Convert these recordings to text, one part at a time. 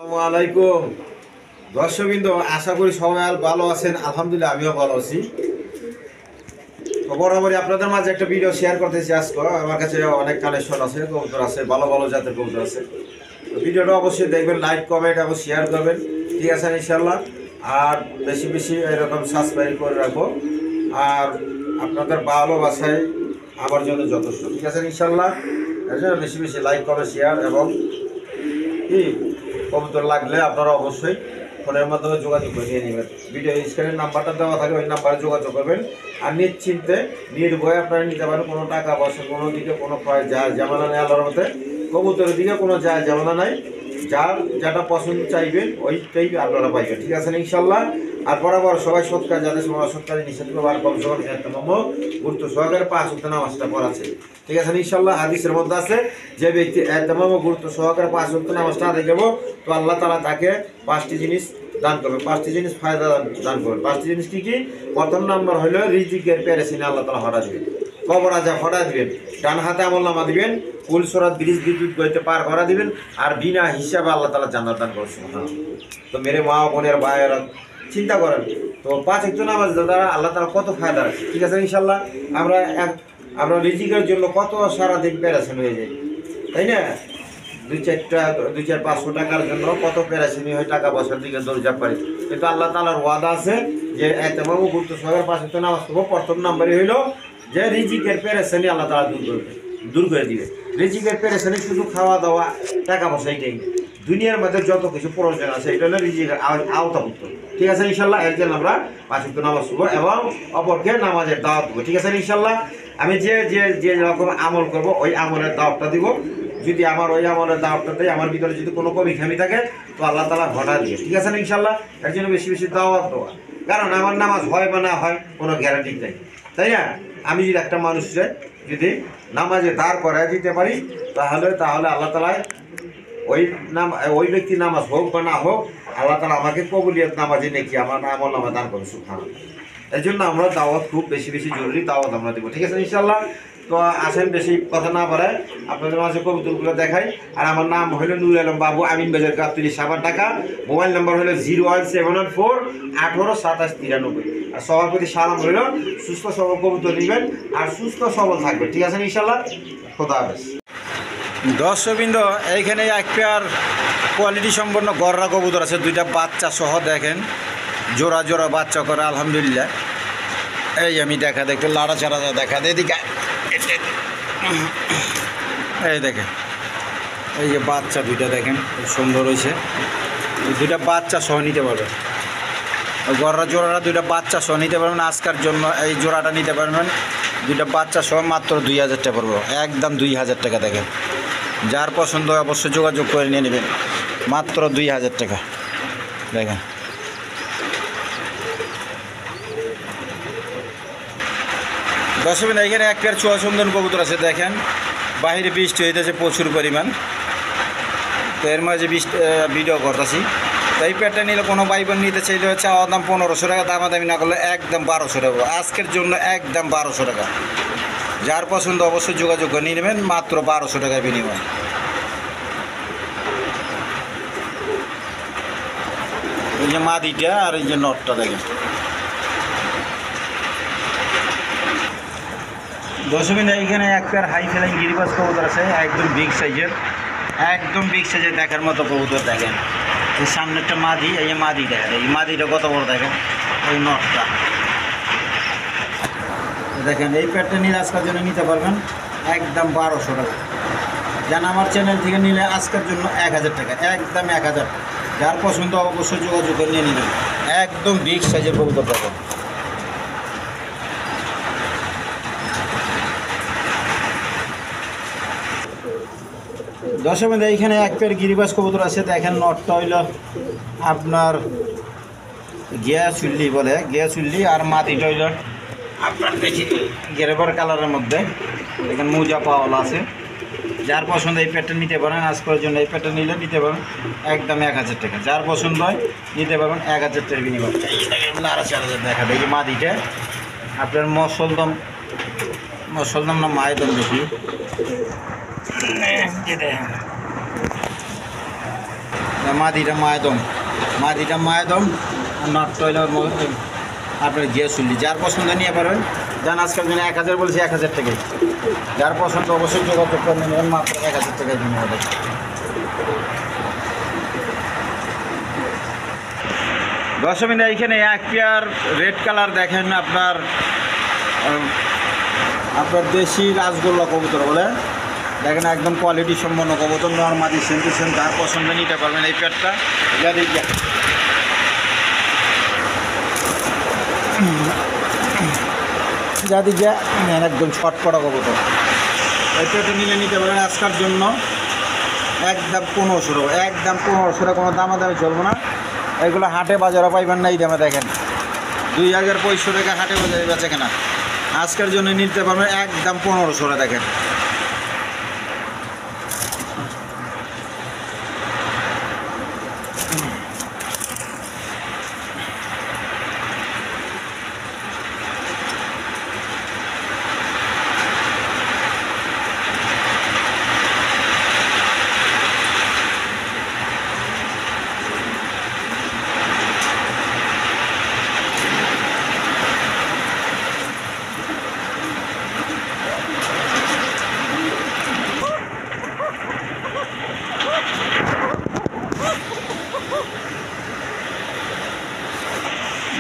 আসসালামু আলাইকুম দর্শকবৃন্দ, আশা করি সবাই ভালো আছেন। আলহামদুলিল্লাহ আমিও ভালো আছি। তো বরাবরই আপনাদের মাঝে একটা ভিডিও শেয়ার করতেছি। আজকে আমার কাছে অনেক কালেকশন আছে, কবুতর আছে, ভালো ভালো জাতের কবুতর আছে। তো ভিডিওটা অবশ্যই দেখবেন, লাইক কমেন্ট এবং শেয়ার করবেন, ঠিক আছে ইনশাল্লাহ। আর বেশি বেশি এরকম সাবস্ক্রাইব করে রাখবো। আর আপনাদের ভালোবাসায় আমার জন্য যথেষ্ট, ঠিক আছে ইনশাল্লাহ। এর জন্য বেশি বেশি লাইক কমেন্ট শেয়ার এবং কি কবুতর লাগলে আপনারা অবশ্যই ফোনের মাধ্যমে যোগাযোগ করে নিয়ে নেবেন। ভিডিও স্ক্রিনের নাম্বারটা দেওয়া থাকে, ওই নাম্বারে যোগাযোগ করবেন। আর নিশ্চিন্তে নির্ভয়ে আপনারা নিতে পারেন। কোনো টাকা পয়সা কোনো দিকে কোনো যায় ঝামেলা নেই। আল্লাহর মতে কবুতরের দিকে কোনো যায় ঝামেলা নাই। যার যেটা পছন্দ চাইবেন ওইটাই আপনারা পাইবেন, ঠিক আছে ইনশাল্লাহ। আর বরাবর সবাই সৎ কাজ যাদের সময় অসৎ কাজে নিষেধ করবো। আর কম সময় গুরুত্ব সহকারে 5 ওয়াক্ত নামাজটা পড়াচ্ছে, ঠিক আছে ইনশাল্লাহ। হাদিসের মধ্যে আছে যে ব্যক্তি একদম গুরুত্ব সহকারে 5 ওয়াক্ত নামাজটা আদায় করবো, তো আল্লাহ তাআলা তাকে 5টি জিনিস দান করবে, 5টি জিনিস ফায়দা দান করবে। 5টি জিনিস কি কি? প্রথম নম্বর হলো রিজিকের পেরেছিনে আল্লাহ তাআলা হরা দিবেন, কবর আজাব হরা দিবেন, ডান হাতে আমলনামা দিবেন, কুল সরাত ব্রিজ বিদ্যুৎ গইতে পার করা দিবেন। আর বিনা হিসাবে আল্লাহ তাআলা জান্নাত দান করছেন। তো মেরে মা বোনের ভাইয়েরা চিন্তা করেন, তো 5 ওয়াক্ত নামাজ দ্বারা আল্লাহ তাআলা কত ফায়দা রাখছে, ঠিক আছে ইনশাল্লাহ। আমরা রিজিকের জন্য কত সারাদিন প্যারাশান হয়ে যাই, তাই না? 2-4-500 টাকার জন্য কত প্যারাশানি হয়, টাকা পয়সার দিকে দৌড় পারি। কিন্তু আল্লাহ তাআলার ওয়াদা আছে যে এতেমামু গুরুত্ব সহকারে 5 ওয়াক্ত নামাজ পড়বো। প্রথম নাম্বারই হইল যে রিজিকের প্যারাশানি আল্লাহ তাআলা দূর করে দিবে। রিজিকের পেরেশানি শুধু খাওয়া দাওয়া টাকা পয়সা এটাই না, দুনিয়ার মধ্যে যত কিছু প্রয়োজন আছে এটা হলো রিজিকের আওতাভুক্ত, ঠিক আছে ইনশাল্লাহ। এর জন্য আমরা 5 ওয়াক্ত নামাজ পড়বো এবং অপরকে নামাজের দাওয়াত দেবো, ঠিক আছে ইনশাল্লাহ। আমি যে যে যে রকম আমল করব ওই আমলের দাওয়াতটা দিব। যদি আমার ওই আমলের দাওয়াতটা দেয়, আমার ভিতরে যদি কোনো কমি খামি থাকে, তো আল্লাহ তাআলা ঘটা দিয়ে, ঠিক আছে ইনশাল্লাহ। এর জন্য বেশি বেশি দাওয়াত দেওয়া, কারণ আমার নামাজ হয় বা না হয় কোনো গ্যারান্টি নেই, তাই না? আমি যদি একটা মানুষকে যদি নামাজে দাঁড় করায় দিতে পারি, তাহলে আল্লাহ তাআলা ওই ব্যক্তি নামাজ হোক বা না হোক, আল্লাহ তাআলা আমাকে কবুলিয়ত নামাজে নাকি আমার আমল নামা দান করবে, সুবহানাল্লাহ। এর জন্য আমরা দাওয়াত খুব বেশি বেশি জরুরি, দাওয়াত আমরা দেবো, ঠিক আছে ইনশাল্লাহ। তো আসেন, বেশি কথা না বাড়ায় আপনাদের মাঝে কবুতরগুলো দেখাই। আর আমার নাম হলো নুরুল আলম বাবু, আমিন বাজার গাবতলী, সাভার, ঢাকা। মোবাইল নাম্বার হলো 01714 18 27 93। আর সভাপতি সালাম হইল সুস্থ সবল কবুতর নেবেন আর সুস্থ সবল থাকবে, ঠিক আছে ইনশাল্লাহ। খোদা হাফেজ। দর্শকবৃন্দ, এইখানে এক পেয়ার কোয়ালিটি সম্পন্ন গররা কবুতর আছে, 2টা বাচ্চা সহ। দেখেন জোড়া জোড়া বাচ্চা করে, আলহামদুলিল্লাহ। এই আমি দেখা দেখতে লাড়া চাড়া দেখা দেয়, এদিকে এই দেখেন, এই যে বাচ্চা 2টা দেখেন খুব সুন্দর হয়েছে। 2টা বাচ্চা সহ নিতে পারবেন, গররা জোড়াটা 2টা বাচ্চা সহ নিতে পারবেন। আজকের জন্য এই জোড়াটা নিতে পারবেন 2টা বাচ্চা সহ মাত্র 2000 টাকা পড়বো, একদম 2000 টাকা। দেখেন যার পছন্দ হয় অবশ্যই যোগাযোগ করে নিয়ে নেবেন, মাত্র 2000 টাকা। দেখেন দর্শক, এখানে এক পেয়ার চুয়া সুন্দর কবুতর আছে। দেখেন বাহিরে বৃষ্টি হইতেছে প্রচুর পরিমাণ, তো এর মাঝে ভিডিও করতেছি। তো এই পেয়ারটা নিলে কোনো ভাই বোন নিতে চাইলে চাওয়া দাম 1500 টাকা, দামাদামি না করলে একদম 1200 টাকা। আজকের জন্য একদম 1200 টাকা। যার পছন্দ অবশ্যই যোগাযোগ করে নিয়ে নেবেন, মাত্র 1200 টাকায় বিনিময়। এই যে মাদিটা আর এই যে নটটা দেখেন। দর্শকবৃন্দ, এইখানে এক পেয়ার হাই ফ্লাইং গিরিবাজ কবুতর আছে, একদম বিগ সাইজের, একদম বিগ সাইজের দেখার মতো কবুতর। দেখেন এই সামনে একটা মাদি, এই যে মাদি দেখেন, এই মাদিটা কত বড় দেখেন, এই নটটা দেখেন। এই পেয়ারটা নিলে আজকের জন্য নিতে পারবেন একদম 1200 টাকা। যেন আমার চ্যানেল থেকে নিলে আজকের জন্য 1000 টাকা, একদম 1000। যার পছন্দ অবশ্যই যোগাযোগ করে নিয়ে নেবেন, একদম বিগ সাইজের কবুতর দেখেন। দর্শক, এইখানে এক পেয়ার গিরিবাজ কবুতর আছে। দেখেন নটটা হইল আপনার গিয়া চুল্লি বলে, গিয়া চুল্লি। আর মাটিটা হইল আপনার বেশি গেরেবার কালারের মধ্যে। দেখেন মোজা পাওয়ালা আছে। যার পছন্দ এই পেয়ারটা নিতে পারেন, আজকের জন্য এই পেয়ারটা নিলে নিতে পারেন একদম 1000 টাকা। যার পছন্দ হয় নিতে পারবেন 1000 টাকার বিনিময়। দেখা দেখি মাটিটা আপনার মসলদম না মায়েদম দেখি। মাদিটা মায়াদম, মাদিটা মায়াদম, নট টয়লার আপনার গিয়ে শুনলি যার পছন্দ নিয়ে পারবেন। যান আজকাল জন্য 1000 বলছি, 1000 টাকায়। যার পছন্দ অবশ্যই যোগাযোগ করে নেবেন, মাত্র 1000 টাকায় দিন হবে। দশমিনা এইখানে এক পেয়ার রেড কালার দেখেন, আপনার দেশি রাজগোল্লা কবুতর বলে দেখেন, একদম কোয়ালিটি সম্পন্ন কবুতর, নর্মালি সেম টু সেম। যার পছন্দ নিতে পারবেন এই পেয়ারটা। যাদের যা একদম ছটপটা কবুতর, এই পেয়ারটা নিতে পারবেন আজকের জন্য একদম 1500 টাকা, একদম 1500 টাকা, কোনো দামাদামি চলবো না। এগুলো হাটে বাজারে পাইবেন না এই দামে। দেখেন 2500 টাকা হাটে বাজারে বেচে কেনা, আজকের জন্য নিতে পারবেন একদম 1500 টাকা। দেখেন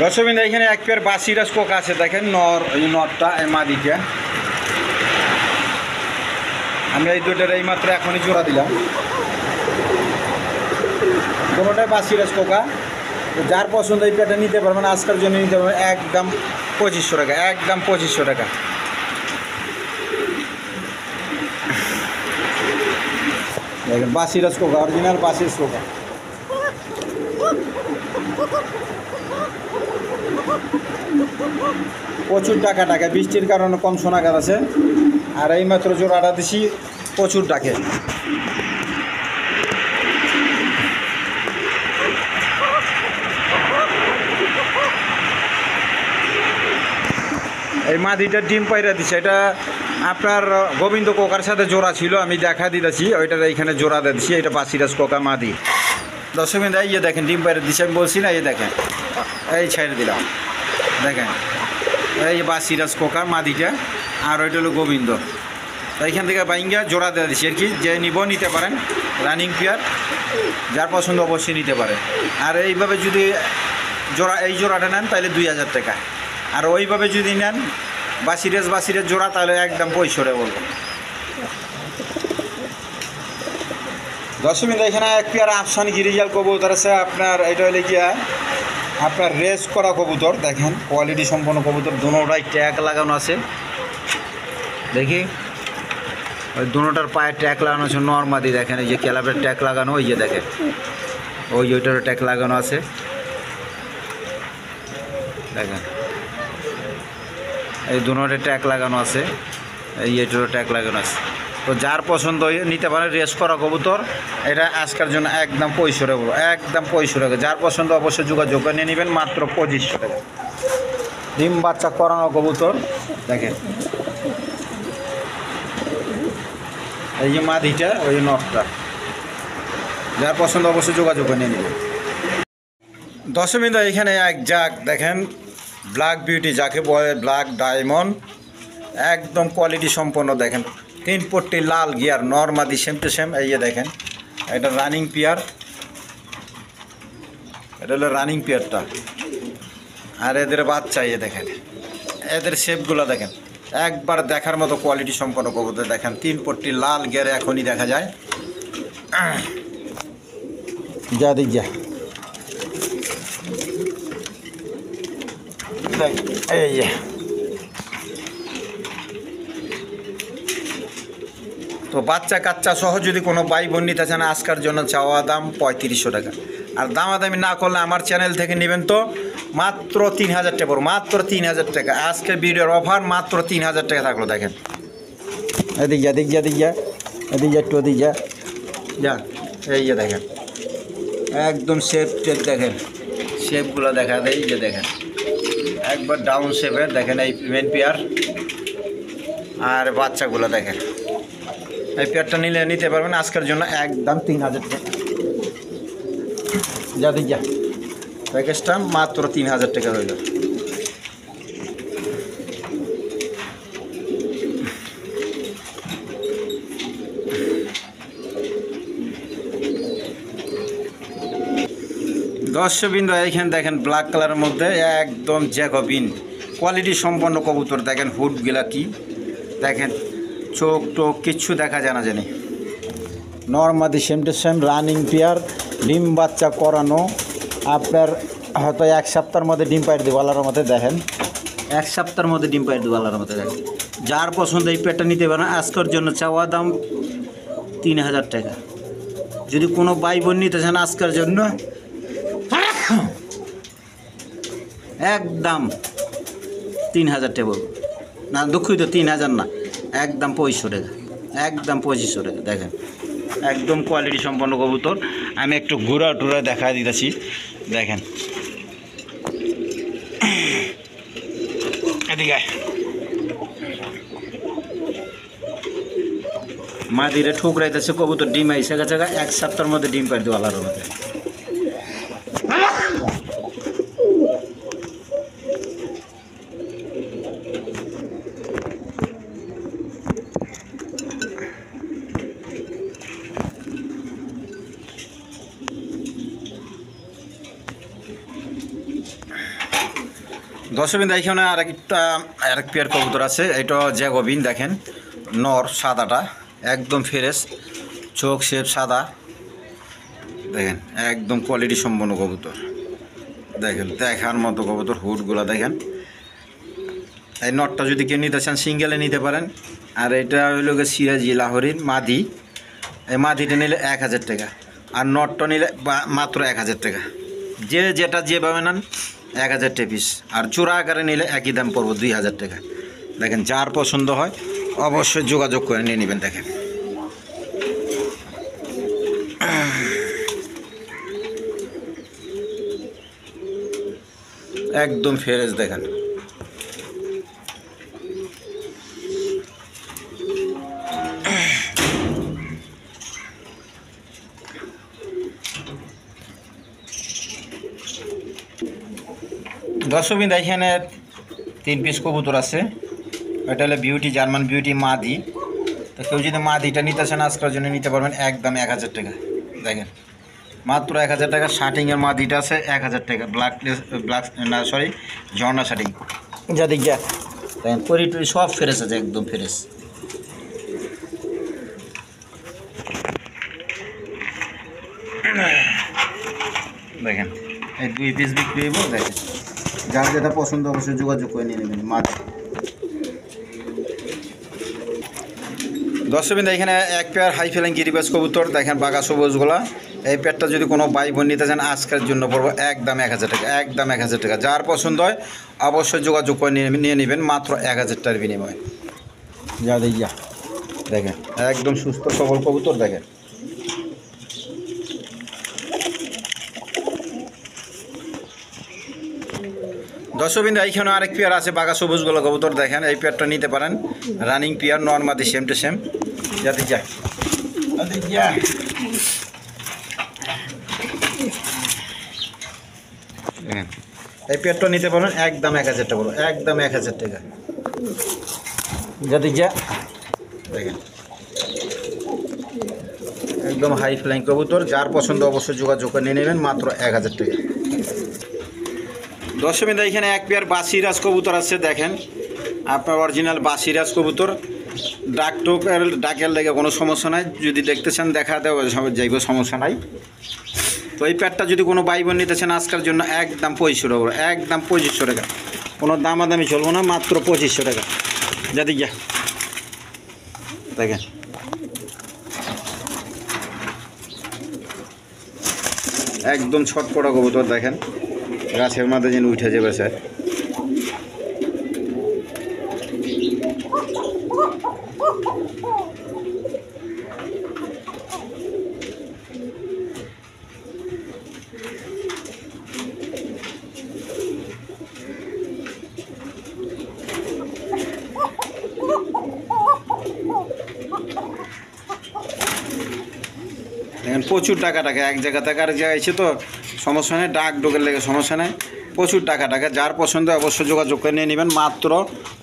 দর্শকবৃন্দ, এখানে এক পেয়ার বাসিরাজ কোকা আছে দেখেন, নরটা এই মাদিটা। আমরা এই দুটোর এইমাত্র এখনই জোড়া দিলাম, দুটোটাই বাসিরাজ কোকা। যার পছন্দ এই পেয়ারটা নিতে পারবেন, আজকের জন্য নিতে পারবেন একদম 2500 টাকা, একদম 2500 টাকা। দেখেন বাসিরাজ কোকা, অরিজিনাল বাসিরাজ কোকা। প্রচুর টাকা, বৃষ্টির কারণে কম সোনাগার আছে। আর এইমাত্র জোড়াটা দিছি প্রচুর টাকে। এই মাদিটা ডিম পাইরা দিছে, এটা আপনার গোবিন্দ কোকার সাথে জোড়া ছিল, আমি দেখা দিতেছি ওইটার এইখানে জোড়া দিচ্ছি। এটা বাসিরাজ কোকা মাদি। দর্শকবৃন্দ, এই দেখেন ডিম পাইরা দিচ্ছে, আমি বলছি না, এই দেখেন এই ছেড়ে দিলাম। দেখেন এই বাসিরাজ কোকা মাদিটা, আর ওইটা হলো গোবিন্দ। তো এইখান থেকে বাইঙ্গা জোড়া দেওয়া দিচ্ছি আর কি। যে নিতে পারেন, রানিং পেয়ার, যার পছন্দ অবশ্যই নিতে পারেন। আর এইভাবে যদি এই জোড়াটা নেন তাহলে 2000 টাকা। আর ওইভাবে যদি নেন বাসিরাজ জোড়া, তাহলে একদম 500 টাকা বলবো। দর্শকবৃন্দ, এখানে এক পেয়ার আফসান গিরিজাল কবুতর আছে আপনার। এটা হলে গিয়া আপনার রেস করা কবুতর, দেখেন কোয়ালিটি সম্পন্ন কবুতর। দুটোটাই ট্যাগ লাগানো আছে, দেখি ওই দুটোটার পায়ে ট্যাগ লাগানো আছে নর্মাদি। দেখেন এই যে ক্যালাপের ট্যাগ লাগানো, ওই যে দেখেন ওইটারও ট্যাগ লাগানো আছে। দেখেন এই দুটোটা ট্যাগ লাগানো আছে, এইটারও ট্যাগ লাগানো আছে। তো যার পছন্দ নিতে পারে, রেস করা কবুতর। এটা আজকের জন্য একদম 2500 টাকা, একদম 2500 টাকা। যার পছন্দ অবশ্যই যোগাযোগ করে নিয়ে নেবেন, মাত্র 2500 টাকা। ডিম বাচ্চা করানো কবুতর, দেখেন এই যে মাদিটা, ওই নটটা। যার পছন্দ অবশ্যই যোগাযোগ করে নিয়ে নেবেন। দর্শকবৃন্দ, এখানে এক জাগ দেখেন, ব্ল্যাক বিউটি যাকে বলে, ব্ল্যাক ডায়মন্ড, একদম কোয়ালিটি সম্পন্ন। দেখেন 3 পট্টি লাল গিয়ার, নর্মাদি সেম টু সেম। এই যে দেখেন এটা রানিং পেয়ার, এটা হলো রানিং পেয়ারটা। আর এদের বাচ্চা, এই দেখেন এদের শেপগুলো দেখেন, একবার দেখার মতো কোয়ালিটি সম্পন্ন কবুতর। দেখেন 3 পট্টি লাল গিয়ার এখনই দেখা যায়। যা দিক যা, এই তো বাচ্চা কাচ্চা সহ যদি কোনো ভাই বোন নিতে চান, আজকের জন্য চাওয়া দাম 3500 টাকা। আর দামাদামি না করলে আমার চ্যানেল থেকে নেবেন তো মাত্র 3000 টাকা পড়ো, মাত্র 3000 টাকা। আজকের ভিডিওর অফার মাত্র 3000 টাকা থাকলো। দেখেন এদিক যা, দিক যা, দিক যা, এদিক যা, একটু ওদিক যা, যা এই যে দেখেন একদম শেপ টেপ, দেখেন শেপগুলো দেখা দেয়। এই যে দেখেন একবার ডাউন শেপের, দেখেন এই মেন পেয়ার। আর বাচ্চাগুলো দেখেন, এই পেয়ারটা নিতে পারবেন আজকের জন্য একদম 3000 টাকা। যা দিক যা, প্যাকেজটা মাত্র 3000 টাকা রইল। দর্শকবৃন্দ এইখানে দেখেন ব্ল্যাক কালারের মধ্যে একদম জ্যাকবিন কোয়ালিটি সম্পন্ন কবুতর। দেখেন হুডগুলা কি দেখেন, চোখ টোক কিচ্ছু দেখা যায় না জানি। নর্মাদি same to same running pair, ডিম বাচ্চা করানো। আপনার হয়তো 1 সপ্তাহের মধ্যে ডিম পাইট দেবো আল্লাহর মধ্যে। দেখেন 1 সপ্তাহের মধ্যে ডিম পাইট দেবো আল্লাহর মধ্যে। দেখেন যার পছন্দ এই পেয়ারটা নিতে পারেন। আজকের জন্য চাওয়া দাম 3000 টাকা। যদি কোনো ভাই বোন নিতে চান আজকের জন্য একদম 3000 টাকা বলবো না, দুঃখিত 3000 না, একদম 2500 টাকা, একদম 2500 টাকা। দেখেন একদম কোয়ালিটি সম্পন্ন কবুতর। আমি একটু ঘোরা টুরা দেখা দিতেছি। দেখেন এদিকে মাদিরে ঠুকরাইতেছে কবুতর, ডিম আইসে গেছে। 1 সপ্তাহের মধ্যে ডিম পাই দেবো আল্লাহর মধ্যে। দর্শকবৃন্দ এইখানে আরেক পেয়ার কবুতর আছে। এটা জ্যাকবিন। দেখেন নর, সাদাটা একদম ফ্রেশ, চোখ শেপ সাদা। দেখেন একদম কোয়ালিটি সম্পন্ন কবুতর। দেখেন দেখার মতো কবুতর। হুডগুলো দেখেন। এই নটটা যদি কেউ নিতে চান সিঙ্গেলে নিতে পারেন। আর এটা হইল সিরাজি লাহোরির মাদি। এই মাদিটা নিলে 1000 টাকা, আর নটটা নিলে মাত্র 1000 টাকা। যেটা যেভাবে নেন 1000 টাকা পিস। আর চূড়া আকারে নিলে একই দাম পড়বো 2000 টাকা। দেখেন যার পছন্দ হয় অবশ্যই যোগাযোগ করে নিয়ে নেবেন। দেখেন একদম ফ্রেশ। দেখেন দর্শকবৃন্দ এখানে 3 পিস কবুতর আছে। এটা হলো বিউটি, জার্মান বিউটি মাদি। তো কেউ যদি মাদিটা নিতে চান আজকের জন্য নিতে পারবেন একদম 1000 টাকা। দেখেন মাত্র 1000 টাকা। শার্টিংয়ের মাদিটা আছে 1000 টাকা। ব্ল্যাক না সরি ঝর্ণা শার্টিং। যা দিক যা, দেখেন পরি টরি সব ফ্রেশ আছে, একদম ফ্রেশ। দেখেন এই 2 পিস বিক্রি হইব। দেখেন যার যেটা পছন্দ অবশ্যই যোগাযোগ করে নিয়ে নেবেন। মাদি দর্শকবৃন্দ এখানে এক পেয়ার হাই ফেলিং গিরিবাজ কবুতর। দেখেন বাঘা সবুজগুলা। এই পেয়ারটা যদি কোনো ভাই বোন নিতে চান আজকের জন্য পড়বো একদম 1000 টাকা, একদম 1000 টাকা। যার পছন্দ হয় অবশ্যই যোগাযোগ করে নিয়ে নেবেন মাত্র 1000 টাকার বিনিময়ে। যা দিয়া দেখেন একদম সুস্থ সবল কবুতর। দেখেন দর্শকবৃন্দ এইখানে আরেক পেয়ার আছে বাঘা সবুজগুলো কবুতর। দেখেন এই পেয়ারটা নিতে পারেন। রানিং পেয়ার, নর্মাদি সেম টু সেম। যাতে যা এই পেয়ারটা নিতে পারেন একদম 1000 টাকা, একদম 1000 টাকা। যাতে যা দেখেন একদম হাই ফ্লাইং কবুতর। যার পছন্দ অবশ্যই যোগাযোগ করে নিয়ে নেবেন মাত্র 1000 টাকা। দর্শকবৃন্দ এখানে এক পেয়ার বাসিরাজ কবুতর আছে। দেখেন আপনার অরিজিনাল বাসিরাজ কবুতর। ডাকের লেগে কোনো সমস্যা নাই। যদি দেখতে চান দেখা দেওয়া যাইব, সমস্যা নাই। তো এই পেয়ারটা যদি কোনো ভাই বোন নিতে চান আজকের জন্য একদম 2500 টাকা, একদম 2500 টাকা। কোনো দামাদামি চলবো না, মাত্র 2500 টাকা। যাতে যা দেখেন একদম ছটপটা কবুতর। দেখেন গাছের মাঝে যেন উঠে যাবে স্যার। দেখেন প্রচুর টাকা এক জায়গা থেকে আর জায়গায় এসে তো সমস্যা নেই, ডাক ডোকের লেগে সমস্যা নেই, প্রচুর টাকা যার পছন্দ অবশ্যই যোগাযোগ করে নিয়ে নেবেন। মাত্র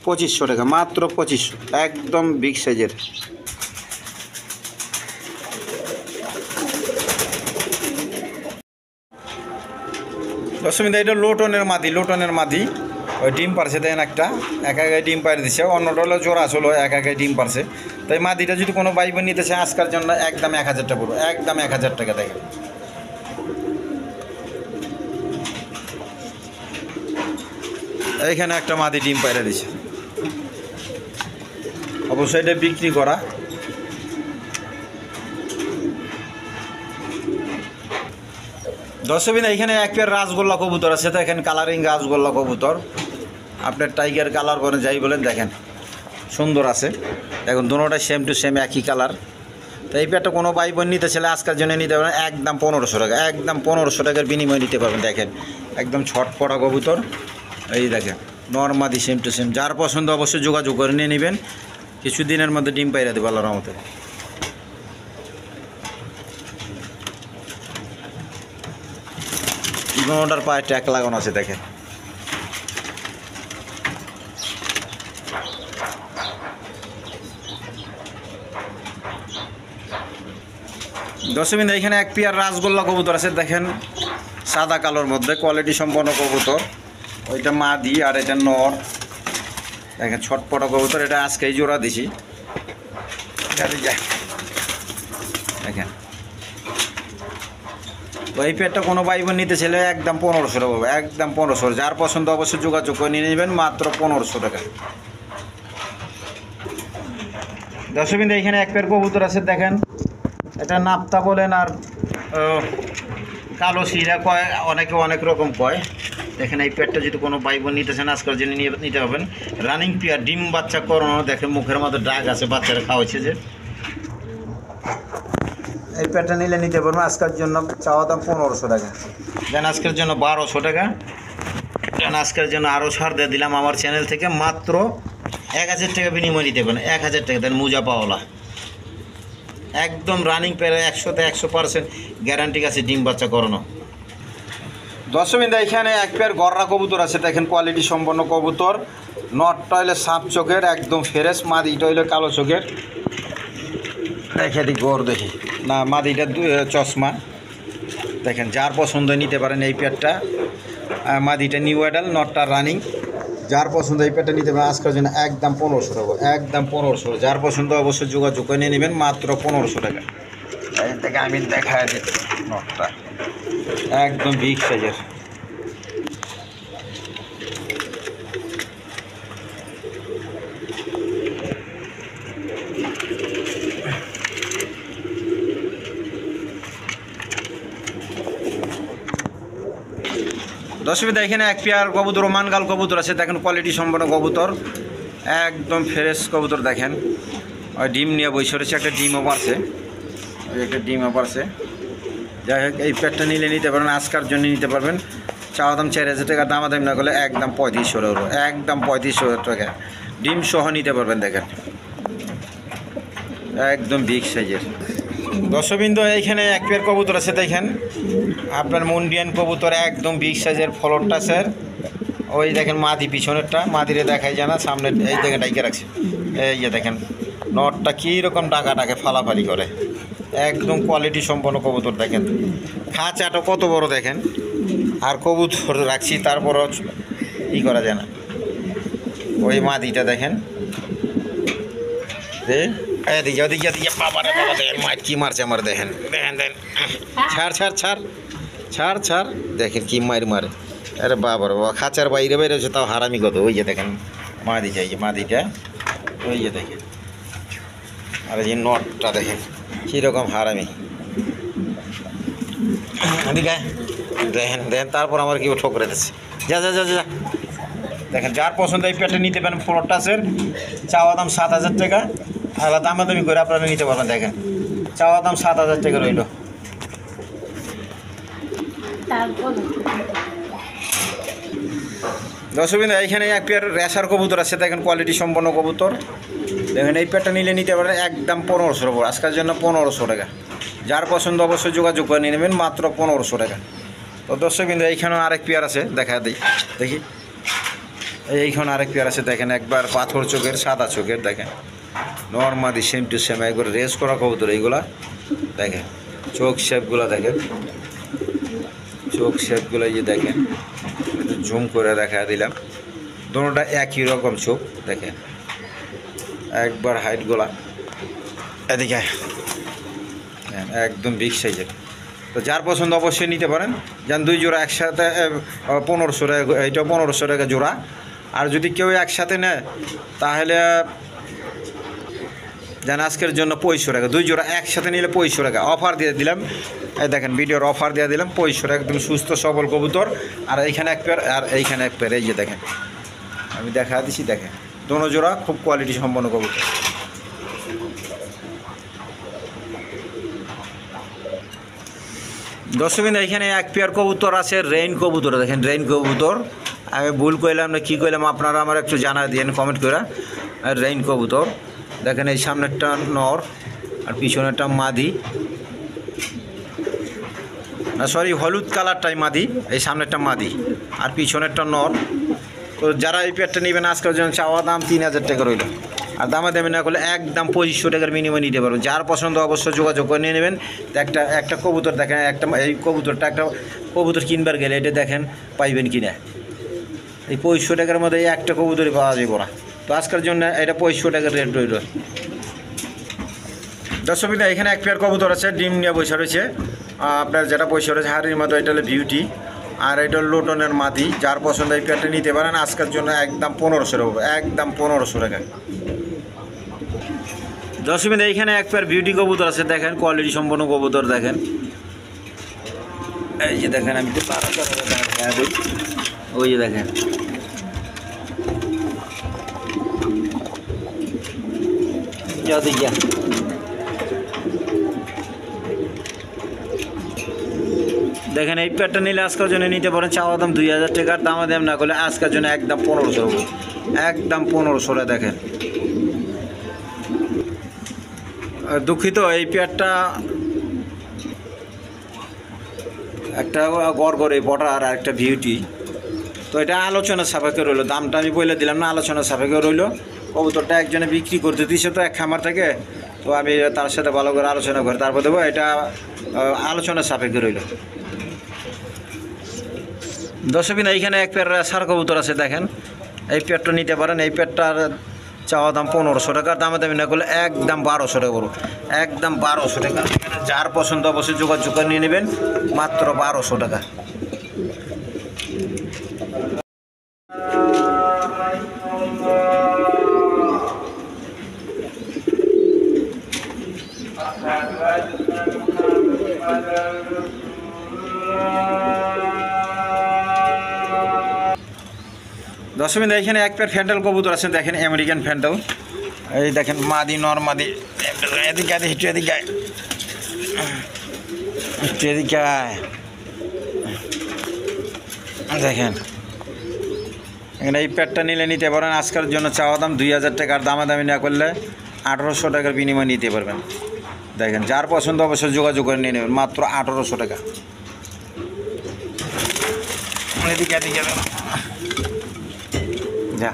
2500 টাকা, মাত্র 2500, একদম বিগ সাইজের। দশমিন এটা লোটনের মাদি, ওই ডিম পারছে দেন একটা, একা ডিম পাড়ে দিচ্ছে, অন্যটা হলো জোড়া ছিল, একা ডিম পারছে। তাই মাদিটা যদি কোনো ভাই বোন নিতে চায় আজকের জন্য একদম 1000 টাকা পড়বে, একদম 1000 টাকা। দেখেন এইখানে একটা মাদি ডিম পাইরা দিছে, অবশ্যই এটা বিক্রি করা। দর্শকবিন এইখানে এক পেয়ার রাসগোল্লা কবুতর আছে, দেখেন কালারিং রাসগোল্লা কবুতর, আপনার টাইগার কালার করে যাই বলেন, দেখেন সুন্দর আছে। দেখুন দুটোটা সেম টু সেম একই কালার। তো এই পেয়ারটা কোনো ভাই বোন নিতে চাইলে আজকের জন্য নিতে পারবেন একদম 1500 টাকা, একদম 1500 টাকার বিনিময়ে নিতে পারবেন। দেখেন একদম ছটপটা কবুতর, এই দেখেন নরমাদি সেম টু সেম। যার পছন্দ অবশ্যই যোগাযোগ করে নিয়ে নেবেন, কিছুদিনের মধ্যে ডিম পাইরা দেবো আল্লাহর রহমতে। দুটোটার পায়ে ট্যাগ লাগানো আছে, দেখেন দর্শকবৃন্দ এখানে এক পেয়ার রাসগোল্লা কবুতর আছে, দেখেন সাদা কালোর মধ্যে, কোয়ালিটি সম্পন্ন কবুতর। ওইটা মাদি আর এটা নর, দেখেন ছটপটা কবুতর। এটা আজকেই জোড়া দিছি, দেখেন। ওই পেয়ারটা কোনো ভাই বোন নিতে ছেলে একদম 1500 টাকা, একদম 1500। যার পছন্দ অবশ্যই যোগাযোগ করে নিয়ে নেবেন, মাত্র 1500 টাকা। দর্শকবৃন্দ এখানে এক পেয়ার কবুতর আছে, দেখেন এটা নাপ্তা বলেন আর কালো শিরা কয়, অনেকে অনেক রকম কয়। দেখেন এই পেয়ারটা যদি কোনো ভাই বোন নিতে চান আজকাল জেনে নিতে পারবেন। রানিং পেয়ার, ডিম বাচ্চা করানো, দেখেন মুখের মধ্যে ডাক আছে, বাচ্চারা খাওয়াচ্ছে যে। এই পেয়ারটা নিলে নিতে পারবেন আজকের জন্য, চাওয়া দাম 1500 টাকা, দেন আজকের জন্য 1200 টাকা। দেন আজকের জন্য আরও ছাড় দিয়ে দিলাম আমার চ্যানেল থেকে, মাত্র 1000 টাকা বিনিময় নিতে পারেন, 1000 টাকা। দেন মুজা পাওয়ালা, একদম রানিং পেয়ার, 100তে 100% গ্যারান্টি আছে ডিম বাচ্চা করানো। দর্শকবৃন্দ এখানে এক পেয়ার গররা কবুতর আছে, দেখেন কোয়ালিটি সম্পন্ন কবুতর। নটটা হইলে সাপ চোখের, একদম ফ্রেশ, মাদিটা হইলে কালো চোখের। দেখে দিই গড় দেখি না, মাদিটা চশমা। দেখেন যার পছন্দ নিতে পারেন এই পেয়ারটা, মাদিটা নিউ অ্যাডাল, নটটা রানিং। যার পছন্দ এই পেয়ারটা নিতে পারেন আজকের জন্য একদম 1500 টাকা, একদম 1500। যার পছন্দ অবশ্যই যোগাযোগ করে নিয়ে নেবেন, মাত্র 1500 টাকা। এই থেকে আমি দেখাই দিচ্ছি নটটা, একদম বিগ সাইজের। দর্শকবৃন্দ এখানে এক পেয়ার কবুতর মানগাল কবুতর আছে, দেখেন কোয়ালিটি সম্পন্ন কবুতর, একদম ফ্রেশ কবুতর। দেখেন ওই ডিম নিয়ে বসে রয়েছে, একটা ডিমও পারছে, একটা ডিমও পারছে। যাই হোক এই পেয়ারটা নিলে নিতে পারেন, আজকের জন্য নিতে পারবেন। চাওয়া দাম 4000 টাকা, দামাদামি না করলে একদম 3500 টাকা, একদম 3500 টাকা ডিম সহ নিতে পারবেন। দেখেন একদম বিগ সাইজের। দর্শকবৃন্দ এইখানে এক পেয়ার কবুতর আছে, দেখেন আপনার মুন্ডিয়ান কবুতর, একদম বিগ সাইজের ফ্লোরটা স্যার। ওই দেখেন মাদি পিছনেরটা, মাদিরে দেখাই জানা, সামনে এই দেখেন ডাইকে রাখছে। এই যে দেখেন নটটা কীরকম ডাকে ফালাফালি করে, একদম কোয়ালিটি সম্পন্ন কবুতর। দেখেন খাঁচাটা কত বড় দেখেন, আর কবুতর রাখছি তারপরও ই করা যায় না। ওই মাদিটা দেখেন, এদিকে ওদিকে এদিকে, বাবারে বাবা দেখেন মাছ কী মারছে আমার, দেখেন দেখেন দেখেন, ছাড় ছাড় ছাড় ছাড় ছাড়, দেখেন কী মারে। আরে বাবার বাবা, খাঁচার বাইরে বেরোচ্ছে তাও হারামি কত। ওই যে দেখেন মাদিটা, এই যে মাদিটা, ওই যে দেখেন। আর এই যে নটটা দেখেন কীরকম হারামি, এদিকে দেখেন দেখেন। তারপর আমার কেউ ঠকরে দিচ্ছে, যা যা যা যা। দেখেন যার পছন্দ এই পেটে নিতে পারেন, ফ্লোরটাসের চাওয়া দাম 7000 টাকা, আর দামাদামি করে আপনারা নিতে পারবেন। দেখেন চাওয়া দাম 7000 টাকা রইল। দর্শকবৃন্দ এইখানে এক পেয়ার রেশার কবুতর আছে, দেখেন কোয়ালিটি সম্পন্ন কবুতর। দেখেন এই পেয়ারটা নিলে নিতে পারেন একদম 1500 টাকা, আজকের জন্য 1500 টাকা। যার পছন্দ অবশ্যই যোগাযোগ করে নিয়ে নেবেন মাত্র 1500 টাকা। তো দর্শক কিন্তু এইখানেও আরেক পেয়ার আছে, দেখা দিই দেখি। এইখানে আরেক পেয়ার আছে দেখেন, একবার পাথর চোখের সাদা চোখের দেখেন, নর্মালি সেম টু সেম একবার রেস করা কবুতর এইগুলা দেখেন, চোখ শেপগুলো দেখেন, চোখ শেপগুলো এই যে দেখেন, জুম করে দেখা দিলাম, দুটোটা একই রকম চোখ দেখেন, একবার হাইটগুলা এদিকে একদম বিগ সাইজের। তো যার পছন্দ অবশ্যই নিতে পারেন, যেন 2 জোড়া একসাথে 1500 টাকা, এইটা 1500 টাকা জোড়া। আর যদি কেউ একসাথে নেয় তাহলে যেন আজকের জন্য 2500 টাকা, 2 জোড়া একসাথে নিলে 2500 টাকা অফার দিয়ে দিলাম। এই দেখেন ভিডিওর অফার দিয়ে দিলাম 2500 টাকা, একদম সুস্থ সবল কবুতর। আর এইখানে এক পেয়ার আর এইখানে এক পেয়ার, এই যে দেখেন আমি দেখা দিচ্ছি, দেখেন দোনো জোড়া খুব কোয়ালিটি সম্পন্ন কবুতর। দর্শকবৃন্দ এইখানে এক পেয়ার কবুতর আছে, রেইন কবুতর দেখেন, রেইন কবুতর। আমি ভুল কইলাম না কী কইলাম আপনারা আমার একটু জানা দিয়েন কমেন্ট করে। রেইন কবুতর দেখেন, এই সামনেরটা নর আর পিছনেরটা মাদি, না সরি হলুদ কালারটাই মাদি, এই সামনেরটা মাদি আর পিছনেরটা নর। তো যারা এই পেয়ারটা নেবেন আজকের জন্য চাওয়া দাম 3000 টাকা রইল। আর দামা দামি না করলে একদম 2500 টাকার বিনিময়ে নিতে পারবেন। যার পছন্দ অবশ্যই যোগাযোগ করে নিয়ে নেবেন। একটা কবুতর দেখেন, এই কবুতরটা একটা কবুতর কিনবার গেলে এটা দেখেন পাইবেন কিনা, এই 2500 টাকার মধ্যে একটা কবুতরই পাওয়া যাবে না। তো আজকের জন্য এটা 2500 টাকার রেট রইল। দর্শক এখানে এক পেয়ার কবুতর আছে, ডিম নিয়ে বসে রয়েছে। আপনার যেটা বসে রয়েছে হাড়ির মতো, এটা হলো বিউটি আর এটা হলো লোটনের মাদি। যার পছন্দ এই পেয়ারটা নিতে পারেন আজকের জন্য একদম 1500 টাকা, একদম 1500 টাকা। দর্শক এইখানে এক পেয়ার বিউটি কবুতর আছে দেখেন, কোয়ালিটি সম্পন্ন কবুতর দেখেন, এই যে দেখেন আমি তো ওই যে দেখেন দেখেন এই পেয়ারটা নিলে আজকের জন্য নিতে পারেন চাওয়া দাম 2000 টাকার, দামা দাম না করলে আজকের জন্য একদম 1500 টাকা, একদম 1500 টাকা। দেখেন দুঃখিত এই পেয়ারটা একটা গড়গড়ে বর্ডার আর একটা বিউটি। তো এটা আলোচনার সাপেক্ষে রইলো, দামটা আমি বলে দিলাম না, আলোচনার সাপেক্ষে রইলো। কবুতরটা একজনে বিক্রি করতে দিচ্ছে তো এক খামার থেকে, তো আমি তার সাথে ভালো করে আলোচনা করে তারপর দেবো, এটা আলোচনার সাপেক্ষে রইল। দর্শক এইখানে এক পেয়ার সার কবুতর আছে দেখেন, এই পেয়ারটা নিতে পারেন। এই পেয়ারটার চাওয়া দাম 1500 টাকা, দামে দামি না করলে একদম 1200 টাকা করুন, একদম 1200 টাকা। যার পছন্দ অবশ্যই যোগাযোগ করে নিয়ে নেবেন মাত্র 1200 টাকা। দর্শক এখানে এক পেয়ার ফ্যান্টাল কবুতর আছে দেখেন, আমেরিকান ফ্যান্টাল। এই দেখেন মাদি নর মাদি, এদিকে একটু এদিকে একটু এদিকে দেখেন। এখানে এই পেয়ারটা নিলে নিতে পারেন আজকের জন্য চাওয়া দাম 2000 টাকা, আর দামাদামি না করলে 1800 টাকার বিনিময়ে নিতে পারবেন। দেখেন যার পছন্দ অবশ্যই যোগাযোগ করে নিয়ে নেবেন মাত্র 1800 টাকা। এদিকে এদিকে যা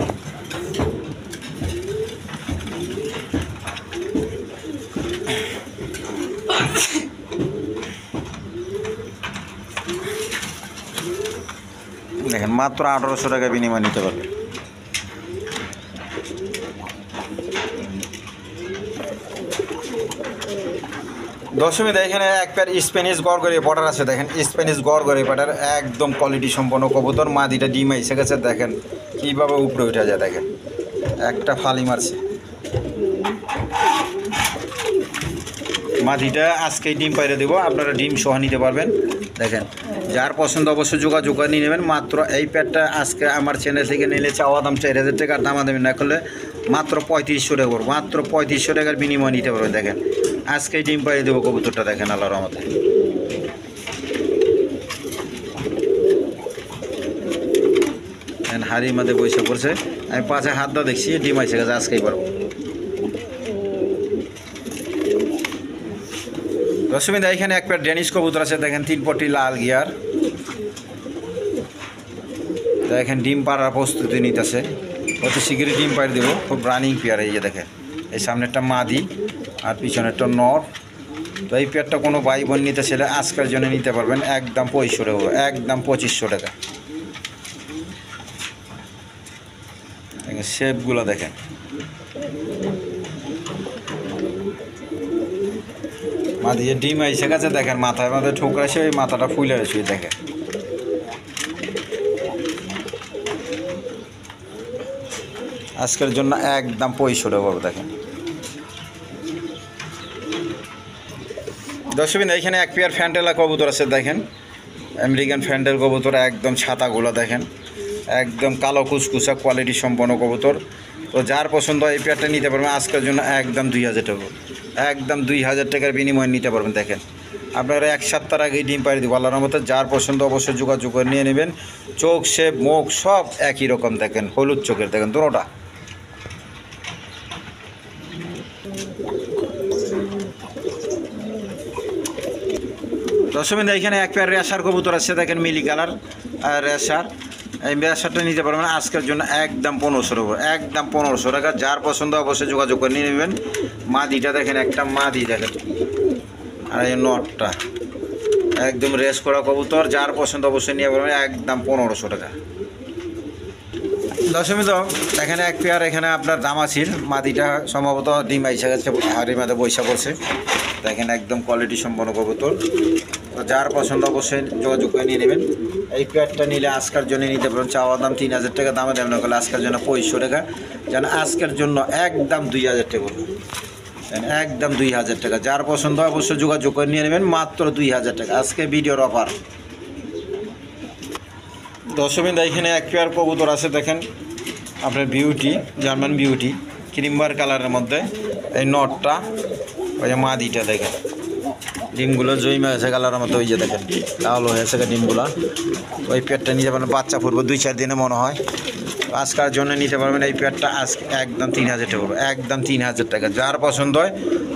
দেখেন মাত্র 1800 টাকা বিনিময় নিতে পারবে। দর্শক এখানে এক পেয়ার স্প্যানিশ গড়গড়ি বর্ডার আছে দেখেন, স্প্যানিশ গড়গড়ি বর্ডার একদম কোয়ালিটি সম্পন্ন কবুতর। মাদিটা ডিম এসে গেছে দেখেন কীভাবে উপরে উঠে যায়, দেখেন একটা ফালি মারছে। মাদিটা আজকেই ডিম পাইরে দেবো, আপনারা ডিম সহ নিতে পারবেন। দেখেন যার পছন্দ অবশ্যই যোগাযোগ করে নিয়ে নেবেন। মাত্র এই পেয়ারটা আজকে আমার চ্যানেল থেকে নিলে চাওয়া দাম 4000 টাকা, দামাদামি না করলে মাত্র 3500 টাকা করবো, মাত্র 3500 টাকার বিনিময় নিতে পারবেন। দেখেন আজকেই ডিম পাইরে দেবো কবুতরটা, দেখেন আল্লাহর রহমতে। হাড়ির মধ্যে বসে পড়ছে, আমি পাশে হাত দা দেখছি ডিম আইসে গেছে, আজকেই পারবো। দর্শকবৃন্দ এখানে এক পেয়ার ডেনিশ কবুতর আছে দেখেন 3 পটি লাল গিয়ার। দেখেন ডিম পাড়ার প্রস্তুতি নিতেছে, অত শীঘ্রই ডিম পাড়ি দেবো। খুব রানিং পেয়ার। এই যে দেখেন এই সামনে একটা মাদি আর পিছনে একটা নর। তো এই পেয়ারটা কোনো ভাই বোন নিতে ছেলে আজকের জন্য নিতে পারবেন একদম 2500 টাকা, একদম 2500 টাকা। শেপগুলো দেখেন, মাদি যে ডিম এসে গেছে দেখেন, মাথায় মাথায় ঠোকরাছে, ওই মাথাটা ফুলে আছে দেখেন। আজকের জন্য একদম 2500 টাকা পাবো দেখেন। দর্শকবৃন্দ এখানে এক পেয়ার ফ্যান্টেলা কবুতর আছে দেখেন, আমেরিকান ফ্যান্টেল কবুতর, একদম ছাতাগুলো দেখেন, একদম কালো কুচকুচা কোয়ালিটি সম্পন্ন কবুতর। তো যার পছন্দ এই পেয়ারটা নিতে পারবেন আজকের জন্য একদম 2000 টাকা, একদম 2000 টাকার বিনিময়ে নিতে পারবেন। দেখেন আপনারা 1 সপ্তাহ আগেই ডিম পাড়ি দিব আল্লাহর রহমতে। যার পছন্দ অবশ্যই যোগাযোগ করে নিয়ে নেবেন। চোখ শেপ মুখ সব একই রকম দেখেন, হলুদ চোখের দেখেন দুটোটা। দর্শকবৃন্দ এখানে এক পেয়ার রেশার কবুতর আছে দেখেন, মিলি কালার রেশার। এই রেশারটা নিতে পারবেন আজকের জন্য একদম 1500 টাকা, একদম 1500 টাকা। যার পছন্দ অবশ্যই যোগাযোগ করে নিয়ে নেবেন। মাদিটা দেখেন, একটা মাদি দেখেন, আর এই নটটা একদম রেস করা কবুতর। যার পছন্দ অবশ্যই নিয়ে পারবেন একদম 1500 টাকা। দর্শকবৃন্দ এখানে এক পেয়ার এখানে আপনার দামাচির মাদিটা সম্ভবত ডিম আইসা গেছে, হাড়ির মাঝে বৈশা পড়ছে দেখেন, একদম কোয়ালিটি সম্পন্ন কবুতর। তো যার পছন্দ অবশ্যই যোগাযোগ করে নিয়ে নেবেন। এই পেয়ারটা নিলে আজকের জন্য নিতে পারেন, চাওয়া দাম 3000 টাকা, দামে দেবেন না করলে আজকের জন্য 2500 টাকা। যেন আজকের জন্য একদম 2000 টাকা করবেন, একদম 2000 টাকা। যার পছন্দ অবশ্যই যোগাযোগ করে নিয়ে নেবেন, মাত্র 2000 টাকা আজকে ভিডিওর অফার। দর্শকবৃন্দ এখানে এক পেয়ার কবুতর আছে দেখেন, আপনার বিউটি, জার্মান বিউটি, ক্রিমবার কালারের মধ্যে। এই নটটা, ওই যে মাদিটা দেখেন, ডিমগুলো জৈমা গেছে কালারের মধ্যে, ওই যে দেখেন কালো হয়েছে ডিমগুলো। ওই পেয়ারটা নিতে পারবেন, বাচ্চা ফুটবো 2-4 দিনে মনে হয়। আজকের জন্য নিতে পারবেন এই পেয়ারটা আজকে একদম 3000 টাকা, একদম 3000 টাকা। যার পছন্দ হয়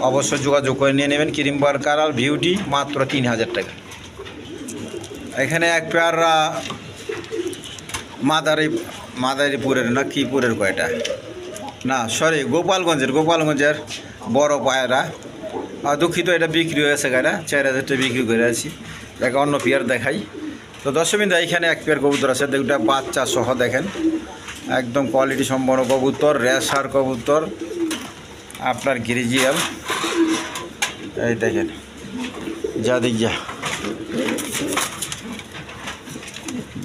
অবশ্যই যোগাযোগ করে নিয়ে নেবেন। ক্রিমবার কালার বিউটি, মাত্র 3000 টাকা। এখানে এক পেয়ার মাদারীপুরের না কি পুরের কয়টা না সরি গোপালগঞ্জের বড় পায়রা। দুঃখিত, এটা বিক্রি হয়েছে গাড়া, 4000 টাকা বিক্রি করে আছি। দেখে অন্য পেয়ার দেখাই। তো দর্শকবৃন্দ এইখানে এক পেয়ার কবুতর আছে, দুটা বাচ্চা সহ দেখেন, একদম কোয়ালিটি সম্পন্ন কবুতর, রেশার কবুতর, আপনার গ্রিজিয়াল। এই দেখেন যা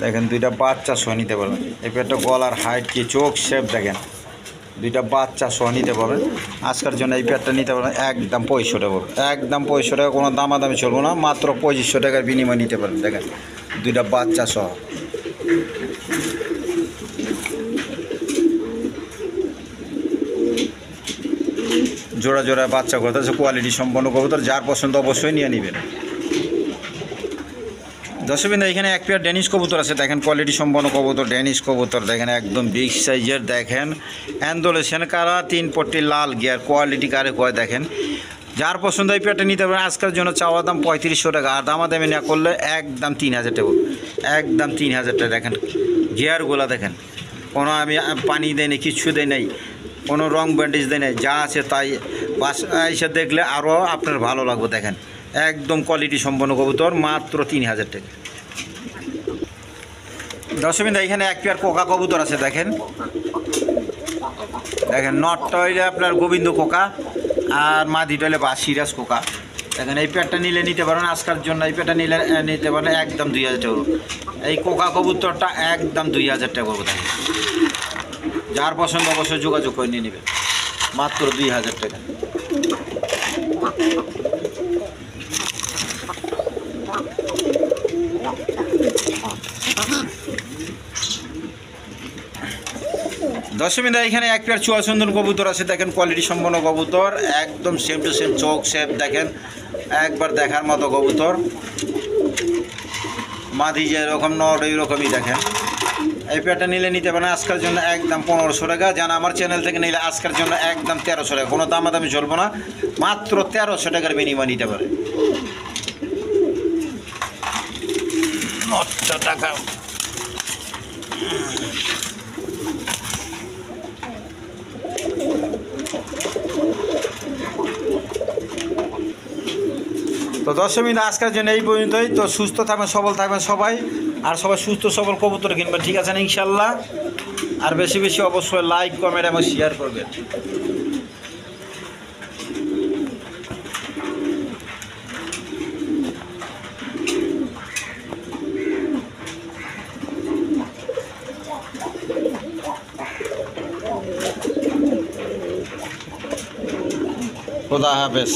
দেখেন, দুইটা বাচ্চা সহ নিতে পারবেন। এই পেয়ারটা গলার হাইট কি, চোখ শেপ দেখেন, দুইটা বাচ্চা সহ নিতে পারবেন আজকের জন্য। এই পেয়ারটা নিতে পারবেন একদম 2500 টাকা, একদম 2500 টাকা, কোনো দামাদামি চলবো না, মাত্র 2500 টাকার বিনিময়ে নিতে পারবেন। দেখেন দুইটা বাচ্চা সহ। জোড়া জোড়া বাচ্চা কথা, কোয়ালিটি সম্পন্ন কবুতর। যার পছন্দ অবশ্যই নিয়ে নেবেন। দর্শকবৃন্দ এখানে এক পেয়ার ডেনিশ কবুতর আছে দেখেন, কোয়ালিটি সম্পন্ন কবুতর, ডেনিশ কবুতর দেখেন, একদম বিগ সাইজের দেখেন, অ্যান্ডোলেশন কারা, 3 পট্টি লাল গিয়ার, কোয়ালিটি কারে কয় দেখেন। যার পছন্দ এই পেয়ারটা নিতে পারেন আজকের জন্য, চাওয়া দাম 3500 টাকা, আর দামাদামি না করলে একদম 3000 টাকা, একদম 3000 টাকা। দেখেন গিয়ারগুলো দেখেন, কোনো আমি পানি দেয় নাই, কিচ্ছু দেয় নাই, কোনো রং ব্যান্ডেজ দেয় নাই, যা আছে তাই। বাসায় এসে দেখলে আরও আপনার ভালো লাগবে। দেখেন একদম কোয়ালিটি সম্পন্ন কবুতর, মাত্র 3000 টাকা। দর্শকবৃন্দ এখানে এক পেয়ার কোকা কবুতর আছে দেখেন, নটটা হইলে আপনার গোবিন্দ কোকা, আর মাদিটা হইলে বা সিরাজ কোকা। দেখেন এই পেয়ারটা নিলে নিতে পারেন আজকের জন্য, এই পেয়ারটা নিলে নিতে পারেন একদম 2000 টাকা। এই কোকা কবুতরটা একদম 2000 টাকা করবো। দেখেন যার পছন্দ অবশ্যই যোগাযোগ করে নিয়ে নেবেন, মাত্র 2000 টাকা। দর্শকবৃন্দ এখানে এক পেয়ার চুয়াচন্দন কবুতর আছে দেখেন, কোয়ালিটি সম্পন্ন কবুতর, একদম সেম টু সেম চোখ শেপ দেখেন, একবার দেখার মতো কবুতর। মাদি যেরকম নট এইরকমই দেখেন। এই পেয়ারটা নিলে নিতে পারেন আজকের জন্য একদম 1500 টাকা। যেন আমার চ্যানেল থেকে নিলে আজকের জন্য একদম 1300 টাকা, কোনো দামাদামি চলবো না, মাত্র 1300 টাকার বিনিময় নিতে পারে। মস্ত টাকা। তো দর্শক আজকের জন্য এই পর্যন্তই। তো সুস্থ থাকবেন, সবল থাকবেন সবাই, আর সবাই সুস্থ সবল কবুতর কিনবেন, ঠিক আছে না ইনশাল্লাহ। আর বেশি বেশি অবশ্যই লাইক কমেন্ট এবং শেয়ার করবেন। খোদা হাফেজ।